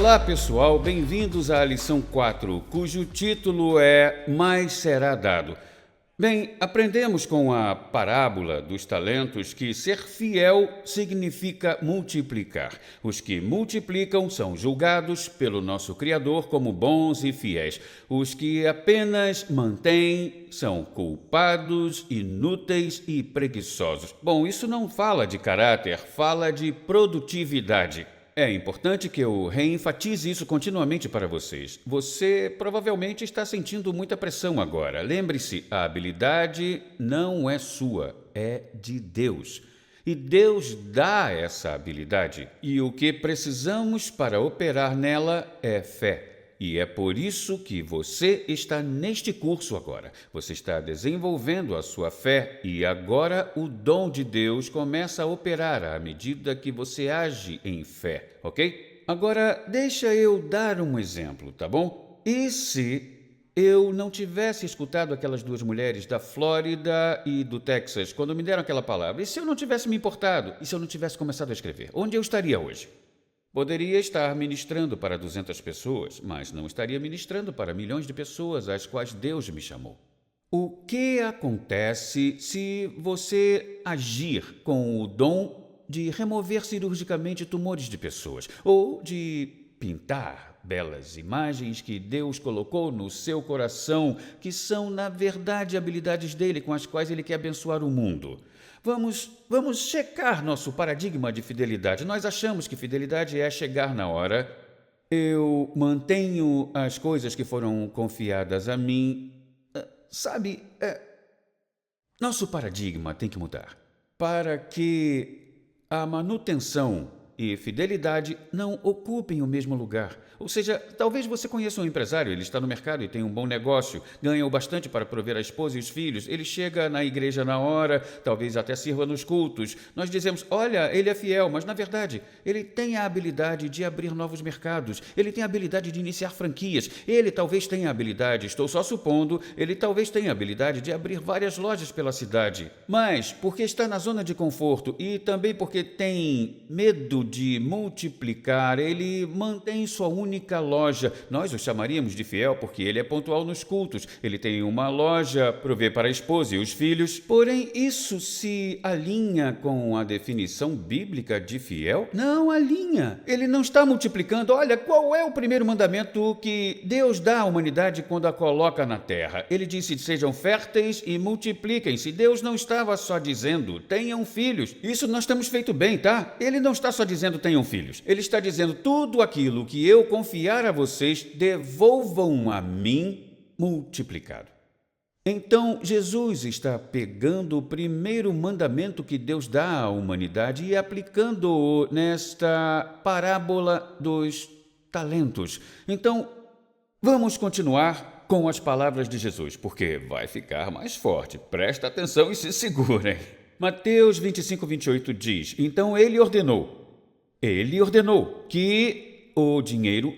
Olá pessoal, bem-vindos à lição 4, cujo título é Mais será dado. Bem, aprendemos com a parábola dos talentos que ser fiel significa multiplicar. Os que multiplicam são julgados pelo nosso Criador como bons e fiéis. Os que apenas mantêm são culpados, inúteis e preguiçosos. Bom, isso não fala de caráter, fala de produtividade. É importante que eu reenfatize isso continuamente para vocês. Você provavelmente está sentindo muita pressão agora. Lembre-se, a habilidade não é sua, é de Deus. E Deus dá essa habilidade. E o que precisamos para operar nela é fé. E é por isso que você está neste curso agora. Você está desenvolvendo a sua fé e agora o dom de Deus começa a operar à medida que você age em fé, ok? Agora, deixa eu dar um exemplo, tá bom? E se eu não tivesse escutado aquelas duas mulheres da Flórida e do Texas quando me deram aquela palavra? E se eu não tivesse me importado? E se eu não tivesse começado a escrever? Onde eu estaria hoje? Poderia estar ministrando para 200 pessoas, mas não estaria ministrando para milhões de pessoas às quais Deus me chamou. O que acontece se você agir com o dom de remover cirurgicamente tumores de pessoas ou de pintar belas imagens que Deus colocou no seu coração, que são, na verdade, habilidades dele com as quais ele quer abençoar o mundo? Vamos checar nosso paradigma de fidelidade. Nós achamos que fidelidade é chegar na hora. Eu mantenho as coisas que foram confiadas a mim. Sabe, nosso paradigma tem que mudar para que a manutenção e fidelidade não ocupem o mesmo lugar. Ou seja, talvez você conheça um empresário, ele está no mercado e tem um bom negócio, ganha o bastante para prover a esposa e os filhos, ele chega na igreja na hora, talvez até sirva nos cultos. Nós dizemos, olha, ele é fiel, mas na verdade, ele tem a habilidade de abrir novos mercados, ele tem a habilidade de iniciar franquias, ele talvez tenha a habilidade, estou só supondo, ele talvez tenha a habilidade de abrir várias lojas pela cidade. Mas, porque está na zona de conforto e também porque tem medo de multiplicar, ele mantém sua única loja. Nós o chamaríamos de fiel porque ele é pontual nos cultos. Ele tem uma loja, provê para a esposa e os filhos. Porém, isso se alinha com a definição bíblica de fiel? Não alinha. Ele não está multiplicando. Olha, qual é o primeiro mandamento que Deus dá à humanidade quando a coloca na terra? Ele disse, sejam férteis e multipliquem-se. Deus não estava só dizendo, tenham filhos. Isso nós temos feito bem, tá? Ele não está só dizendo, tenham filhos. Ele está dizendo, tudo aquilo que eu confiar a vocês, devolvam a mim multiplicado. Então, Jesus está pegando o primeiro mandamento que Deus dá à humanidade e aplicando-o nesta parábola dos talentos. Então, vamos continuar com as palavras de Jesus, porque vai ficar mais forte. Presta atenção e se segurem. Mateus 25, 28 diz, então ele ordenou que o dinheiro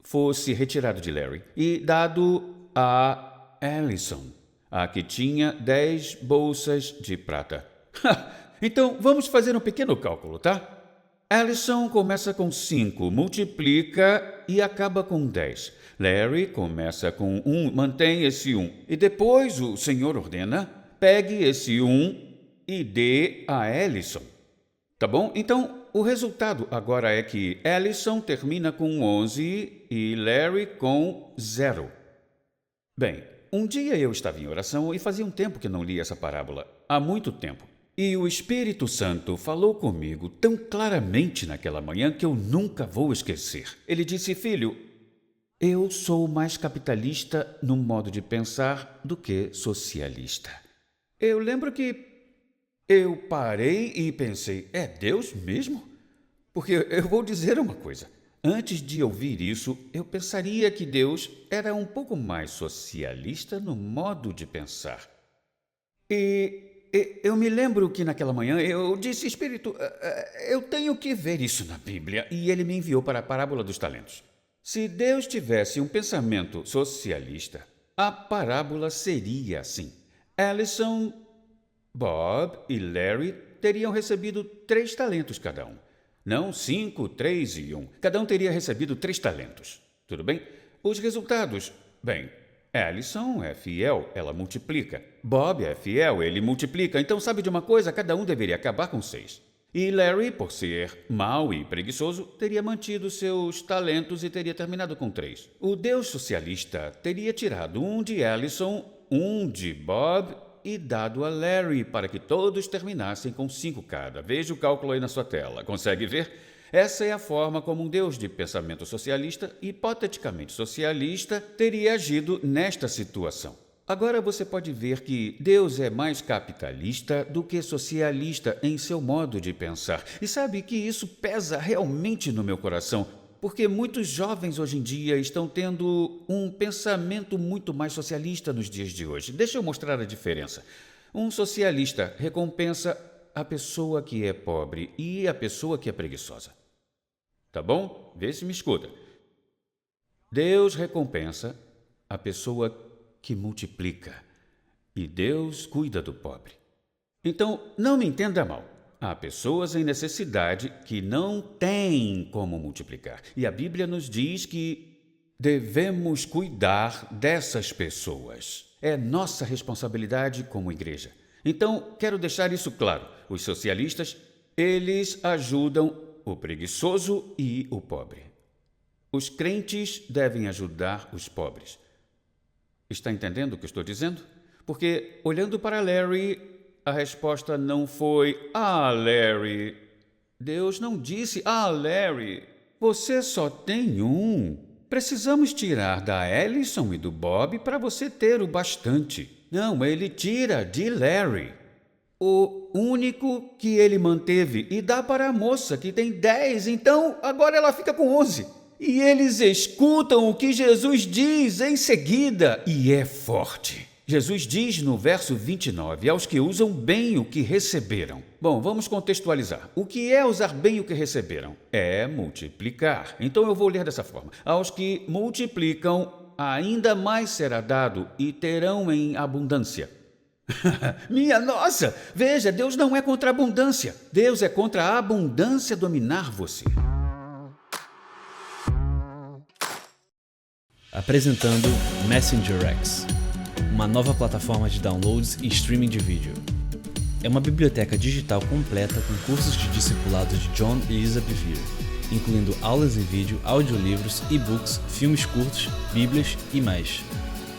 fosse retirado de Larry e dado a Allison, a que tinha 10 bolsas de prata. Então, vamos fazer um pequeno cálculo, tá? Allison começa com 5, multiplica e acaba com 10. Larry começa com 1, mantém esse 1. E depois o Senhor ordena, pegue esse 1 e dê a Allison. Tá bom? Então, o resultado agora é que Allison termina com 11 e Larry com 0. Bem, um dia eu estava em oração e fazia um tempo que não li essa parábola. Há muito tempo. E o Espírito Santo falou comigo tão claramente naquela manhã que eu nunca vou esquecer. Ele disse, filho, eu sou mais capitalista no modo de pensar do que socialista. Eu lembro que eu parei e pensei, é Deus mesmo? Porque eu vou dizer uma coisa. Antes de ouvir isso, eu pensaria que Deus era um pouco mais socialista no modo de pensar. E eu me lembro que naquela manhã eu disse, Espírito, eu tenho que ver isso na Bíblia. E ele me enviou para a parábola dos talentos. Se Deus tivesse um pensamento socialista, a parábola seria assim. Allison, Bob e Larry teriam recebido 3 talentos cada um. Não 5, 3 e 1. Cada um teria recebido 3 talentos. Tudo bem? Os resultados, bem, Allison é fiel, ela multiplica. Bob é fiel, ele multiplica. Então, sabe de uma coisa? Cada um deveria acabar com 6. E Larry, por ser mau e preguiçoso, teria mantido seus talentos e teria terminado com 3. O Deus socialista teria tirado 1 de Allison, 1 de Bob e dado a Larry para que todos terminassem com 5 cada. Veja o cálculo aí na sua tela. Consegue ver? Essa é a forma como um Deus de pensamento socialista, hipoteticamente socialista, teria agido nesta situação. Agora você pode ver que Deus é mais capitalista do que socialista em seu modo de pensar. E sabe que isso pesa realmente no meu coração, porque muitos jovens hoje em dia estão tendo um pensamento muito mais socialista nos dias de hoje. Deixa eu mostrar a diferença. Um socialista recompensa a pessoa que é pobre e a pessoa que é preguiçosa. Tá bom? Vê se me escuta. Deus recompensa a pessoa que multiplica, e Deus cuida do pobre. Então, não me entenda mal. Há pessoas em necessidade que não têm como multiplicar. E a Bíblia nos diz que devemos cuidar dessas pessoas. É nossa responsabilidade como igreja. Então, quero deixar isso claro. Os socialistas, eles ajudam o preguiçoso e o pobre. Os crentes devem ajudar os pobres. Está entendendo o que estou dizendo? Porque, olhando para Larry, a resposta não foi: "Ah, Larry." Deus não disse: "Ah, Larry, você só tem um. Precisamos tirar da Allison e do Bob para você ter o bastante." Não, ele tira de Larry, o único que ele manteve, e dá para a moça que tem 10, então agora ela fica com 11. E eles escutam o que Jesus diz em seguida, e é forte. Jesus diz no verso 29, aos que usam bem o que receberam. Bom, vamos contextualizar. O que é usar bem o que receberam? É multiplicar. Então eu vou ler dessa forma. Aos que multiplicam, ainda mais será dado e terão em abundância. Minha nossa! Veja, Deus não é contra a abundância. Deus é contra a abundância dominar você. Apresentando Messenger X, uma nova plataforma de downloads e streaming de vídeo. É uma biblioteca digital completa com cursos de discipulado de John e Lisa Bevere, incluindo aulas em vídeo, audiolivros, e-books, filmes curtos, bíblias e mais.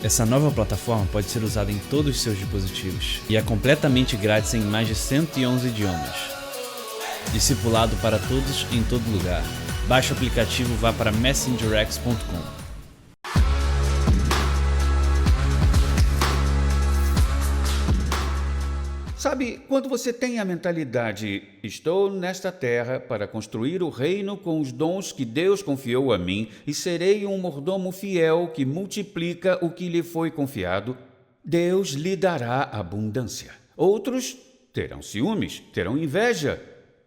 Essa nova plataforma pode ser usada em todos os seus dispositivos e é completamente grátis em mais de 111 idiomas. Discipulado para todos em todo lugar. Baixe o aplicativo e vá para messengerx.com. Sabe, quando você tem a mentalidade, estou nesta terra para construir o reino com os dons que Deus confiou a mim e serei um mordomo fiel que multiplica o que lhe foi confiado, Deus lhe dará abundância. Outros terão ciúmes, terão inveja.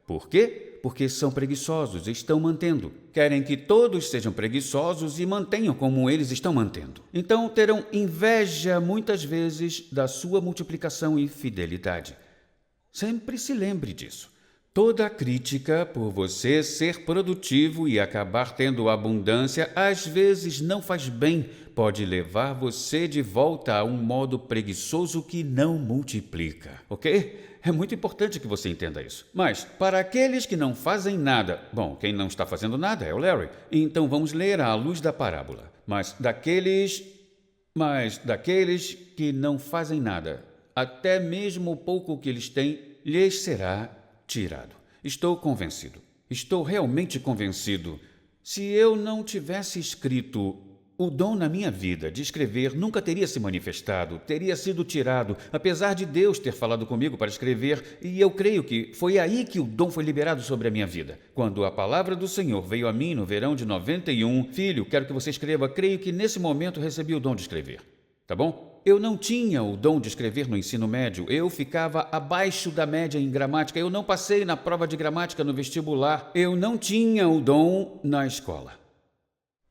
Por quê? Porque são preguiçosos, estão mantendo. Querem que todos sejam preguiçosos e mantenham como eles estão mantendo. Então terão inveja muitas vezes da sua multiplicação e fidelidade. Sempre se lembre disso. Toda crítica por você ser produtivo e acabar tendo abundância às vezes não faz bem, pode levar você de volta a um modo preguiçoso que não multiplica, ok? É muito importante que você entenda isso. Mas, para aqueles que não fazem nada, bom, quem não está fazendo nada é o Larry, então vamos ler à luz da parábola. Mas daqueles que não fazem nada, até mesmo o pouco que eles têm, lhes será tirado. Estou convencido. Estou realmente convencido. Se eu não tivesse escrito, o dom na minha vida de escrever nunca teria se manifestado, teria sido tirado, apesar de Deus ter falado comigo para escrever, e eu creio que foi aí que o dom foi liberado sobre a minha vida. Quando a palavra do Senhor veio a mim no verão de 91, filho, quero que você escreva, creio que nesse momento recebi o dom de escrever. Tá bom? Eu não tinha o dom de escrever no ensino médio, eu ficava abaixo da média em gramática, eu não passei na prova de gramática no vestibular, eu não tinha o dom na escola.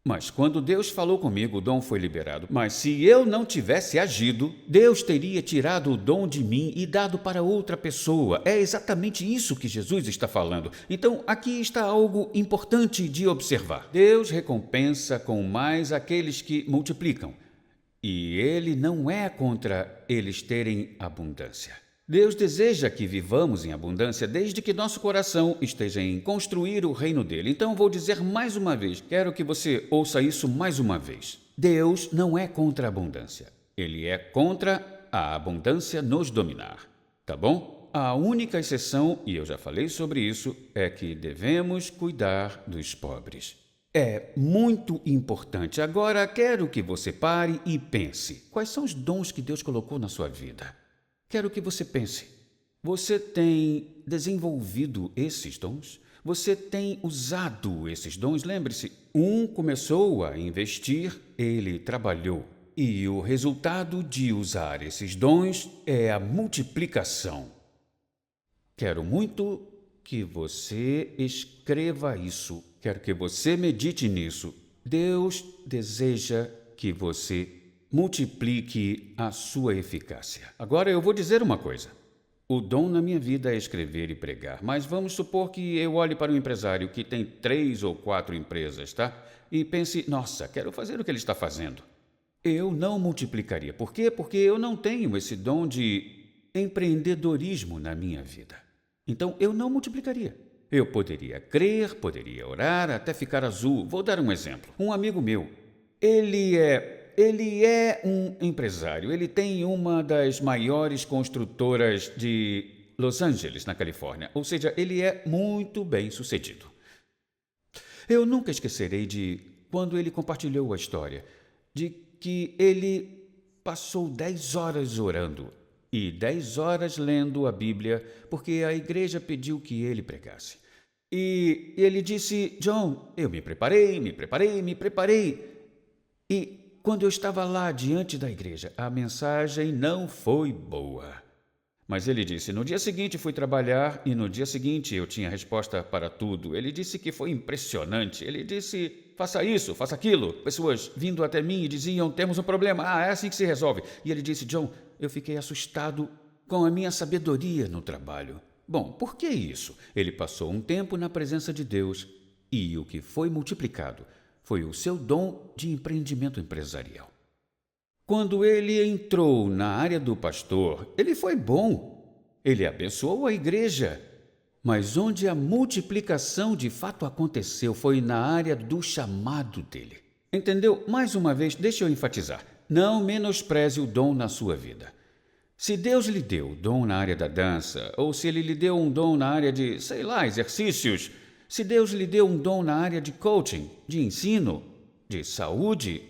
Mas quando Deus falou comigo, o dom foi liberado. Mas se eu não tivesse agido, Deus teria tirado o dom de mim e dado para outra pessoa. É exatamente isso que Jesus está falando. Então, aqui está algo importante de observar. Deus recompensa com mais aqueles que multiplicam. E Ele não é contra eles terem abundância. Deus deseja que vivamos em abundância desde que nosso coração esteja em construir o reino dele. Então vou dizer mais uma vez, quero que você ouça isso mais uma vez. Deus não é contra a abundância. Ele é contra a abundância nos dominar. Tá bom? A única exceção, e eu já falei sobre isso, é que devemos cuidar dos pobres. É muito importante. Agora quero que você pare e pense. Quais são os dons que Deus colocou na sua vida? Quero que você pense. Você tem desenvolvido esses dons? Você tem usado esses dons? Lembre-se, um começou a investir, ele trabalhou. E o resultado de usar esses dons é a multiplicação. Quero muito que você escreva isso. Quero que você medite nisso. Deus deseja que você multiplique a sua eficácia. Agora eu vou dizer uma coisa. O dom na minha vida é escrever e pregar, mas vamos supor que eu olhe para um empresário que tem 3 ou 4 empresas, tá? E pense, nossa, quero fazer o que ele está fazendo. Eu não multiplicaria. Por quê? Porque eu não tenho esse dom de empreendedorismo na minha vida. Então eu não multiplicaria. Eu poderia crer, poderia orar, até ficar azul. Vou dar um exemplo. Um amigo meu, ele é um empresário. Ele tem uma das maiores construtoras de Los Angeles, na Califórnia. Ou seja, ele é muito bem sucedido. Eu nunca esquecerei de quando ele compartilhou a história de que ele passou 10 horas orando e 10 horas lendo a Bíblia, porque a igreja pediu que ele pregasse. E ele disse, John, eu me preparei. E quando eu estava lá diante da igreja, a mensagem não foi boa. Mas ele disse, no dia seguinte fui trabalhar e no dia seguinte eu tinha resposta para tudo. Ele disse que foi impressionante. Ele disse, faça isso, faça aquilo. Pessoas vindo até mim e diziam, temos um problema. É assim que se resolve. E ele disse, John, eu fiquei assustado com a minha sabedoria no trabalho. Bom, por que isso? Ele passou um tempo na presença de Deus e o que foi multiplicado foi o seu dom de empreendimento empresarial. Quando ele entrou na área do pastor, ele foi bom. Ele abençoou a igreja. Mas onde a multiplicação de fato aconteceu foi na área do chamado dele. Entendeu? Mais uma vez, deixa eu enfatizar. Não menospreze o dom na sua vida. Se Deus lhe deu dom na área da dança, ou se Ele lhe deu um dom na área de, exercícios, se Deus lhe deu um dom na área de coaching, de ensino, de saúde,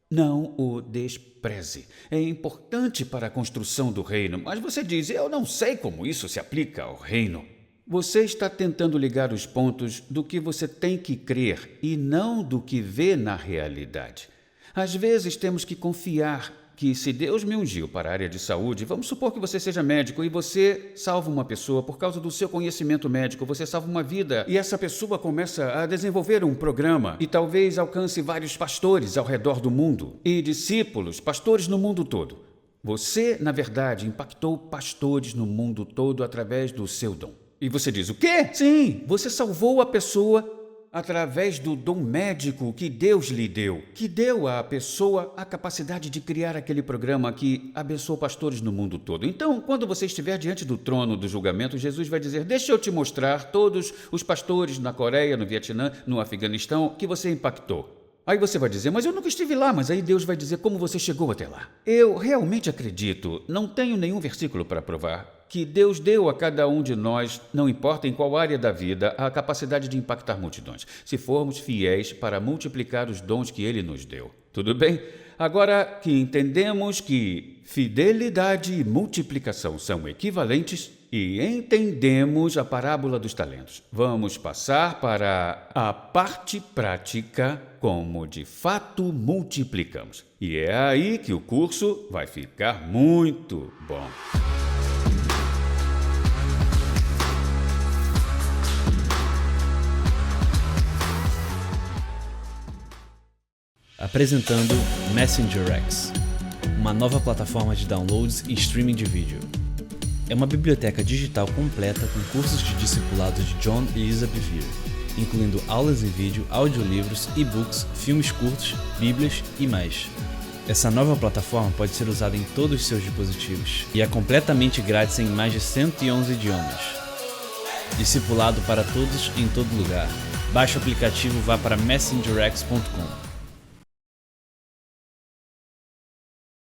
não o despreze. É importante para a construção do reino, mas você diz, eu não sei como isso se aplica ao reino. Você está tentando ligar os pontos do que você tem que crer e não do que vê na realidade. Às vezes temos que confiar que se Deus me ungiu para a área de saúde, vamos supor que você seja médico e você salva uma pessoa por causa do seu conhecimento médico, você salva uma vida e essa pessoa começa a desenvolver um programa e talvez alcance vários pastores ao redor do mundo e discípulos, pastores no mundo todo. Você, na verdade, impactou pastores no mundo todo através do seu dom. E você diz, o quê? Sim, você salvou a pessoa através do dom médico que Deus lhe deu, que deu à pessoa a capacidade de criar aquele programa que abençoou pastores no mundo todo. Então, quando você estiver diante do trono do julgamento, Jesus vai dizer, deixa eu te mostrar todos os pastores na Coreia, no Vietnã, no Afeganistão, que você impactou. Aí você vai dizer, mas eu nunca estive lá, mas aí Deus vai dizer como você chegou até lá. Eu realmente acredito, não tenho nenhum versículo para provar, que Deus deu a cada um de nós, não importa em qual área da vida, a capacidade de impactar multidões, se formos fiéis para multiplicar os dons que Ele nos deu. Tudo bem? Agora que entendemos que fidelidade e multiplicação são equivalentes e entendemos a parábola dos talentos, vamos passar para a parte prática, como de fato multiplicamos. E é aí que o curso vai ficar muito bom. apresentando MessengerX, uma nova plataforma de downloads e streaming de vídeo. É uma biblioteca digital completa com cursos de discipulado de John e Lisa Bevere, incluindo aulas em vídeo, audiolivros, e-books, filmes curtos, bíblias e mais. Essa nova plataforma pode ser usada em todos os seus dispositivos e é completamente grátis em mais de 111 idiomas. Discipulado para todos em todo lugar. Baixe o aplicativo e vá para messengerx.com.